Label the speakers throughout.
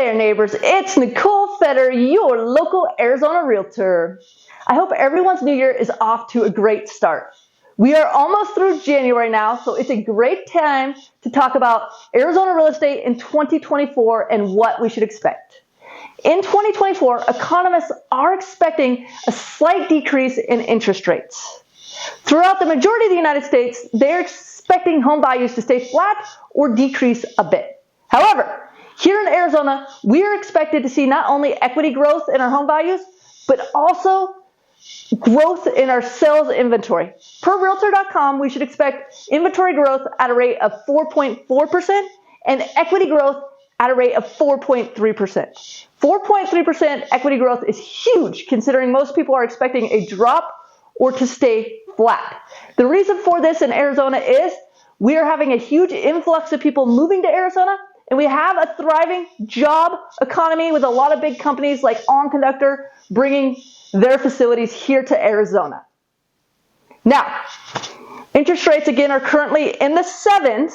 Speaker 1: there, neighbors. It's Nicole Fetter, your local Arizona realtor. I hope everyone's new year is off to a great start. We are almost through January now, so it's a great time to talk about Arizona real estate in 2024 and what we should expect. In 2024, economists are expecting a slight decrease in interest rates. Throughout the majority of the United States, they're expecting home values to stay flat or decrease a bit. However, here in Arizona, we are expected to see not only equity growth in our home values, but also growth in our sales inventory. Per Realtor.com, we should expect inventory growth at a rate of 4.4% and equity growth at a rate of 4.3%. 4.3% equity growth is huge, considering most people are expecting a drop or to stay flat. The reason for this in Arizona is we are having a huge influx of people moving to Arizona, and we have a thriving job economy with a lot of big companies like On Conductor bringing their facilities here to Arizona. Now, interest rates again are currently in the 7s.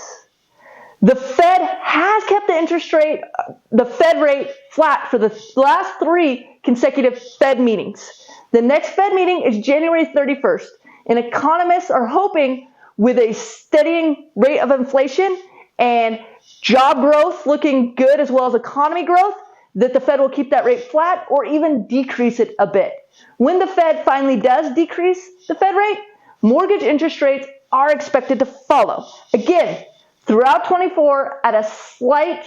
Speaker 1: The Fed has kept the Fed rate flat for the last 3 consecutive Fed meetings. The next Fed meeting is January 31st, and economists are hoping with a steadying rate of inflation and job growth looking good as well as economy growth, that the Fed will keep that rate flat or even decrease it a bit. When the Fed finally does decrease the Fed rate, mortgage interest rates are expected to follow. Again, throughout 24 at a slight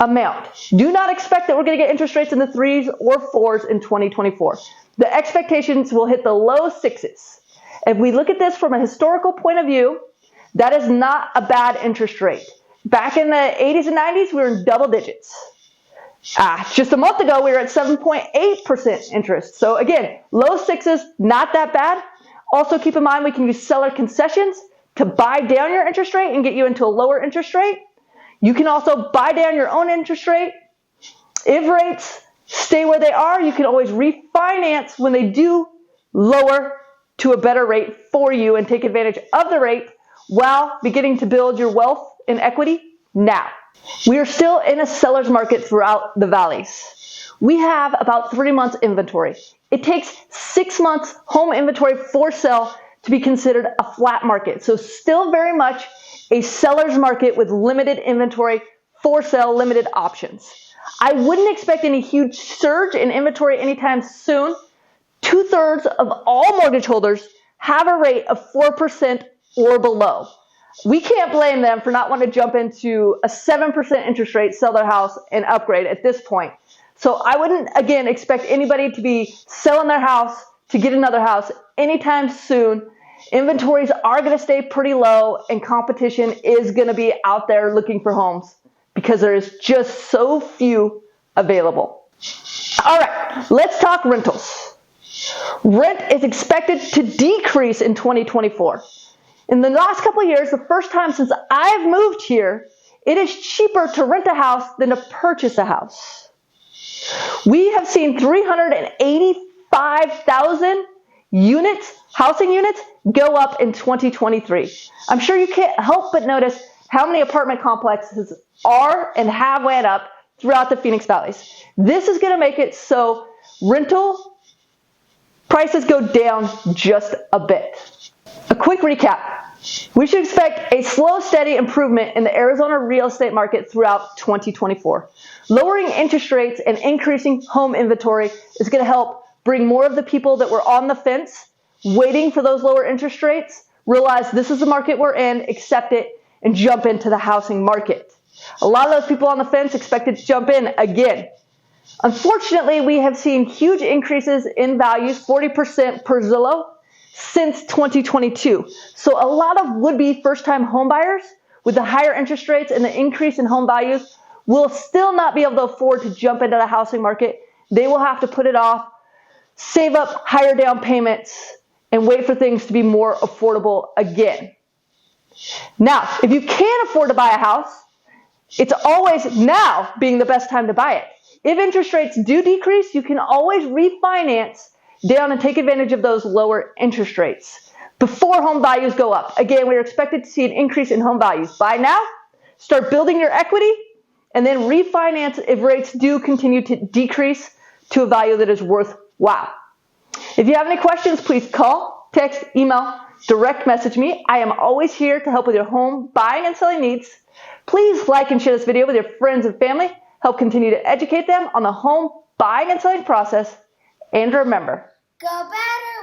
Speaker 1: amount. Do not expect that we're going to get interest rates in the 3s or 4s in 2024. The expectations will hit the low 6s. If we look at this from a historical point of view, that is not a bad interest rate. Back in the 80s and 90s, we were in double digits. Just a month ago, we were at 7.8% interest. So again, low 6s, not that bad. Also keep in mind we can use seller concessions to buy down your interest rate and get you into a lower interest rate. You can also buy down your own interest rate. If rates stay where they are, you can always refinance when they do lower to a better rate for you and take advantage of the rate while beginning to build your wealth and equity now. We are still in a seller's market throughout the valleys. We have about 3 months inventory. It takes 6 months home inventory for sale to be considered a flat market. So still very much a seller's market with limited inventory, for sale, limited options. I wouldn't expect any huge surge in inventory anytime soon. 2/3 of all mortgage holders have a rate of 4% or below. We can't blame them for not wanting to jump into a 7% interest rate, sell their house, and upgrade at this point. So I wouldn't, again, expect anybody to be selling their house to get another house anytime soon. Inventories are going to stay pretty low, and competition is going to be out there looking for homes because there is just so few available. All right, let's talk rentals. Rent is expected to decrease in 2024. In the last couple of years, the first time since I've moved here, it is cheaper to rent a house than to purchase a house. We have seen 385,000 housing units, go up in 2023. I'm sure you can't help but notice how many apartment complexes are and have went up throughout the Phoenix Valleys. This is going to make it so rental prices go down just a bit. A quick recap. We should expect a slow, steady improvement in the Arizona real estate market throughout 2024. Lowering interest rates and increasing home inventory is going to help bring more of the people that were on the fence, waiting for those lower interest rates, realize this is the market we're in, accept it, and jump into the housing market. A lot of those people on the fence expected to jump in again. Unfortunately, we have seen huge increases in values, 40% per Zillow, since 2022. So a lot of would-be first-time homebuyers with the higher interest rates and the increase in home values will still not be able to afford to jump into the housing market. They will have to put it off, save up higher down payments, and wait for things to be more affordable again. Now, if you can't afford to buy a house, it's always now being the best time to buy it. If interest rates do decrease, you can always refinance down and take advantage of those lower interest rates before home values go up. Again, we're expected to see an increase in home values. Buy now, start building your equity, and then refinance if rates do continue to decrease to a value that is worthwhile. If you have any questions, please call, text, email, direct message me. I am always here to help with your home buying and selling needs. Please like and share this video with your friends and family. Help continue to educate them on the home buying and selling process. And remember,
Speaker 2: go better!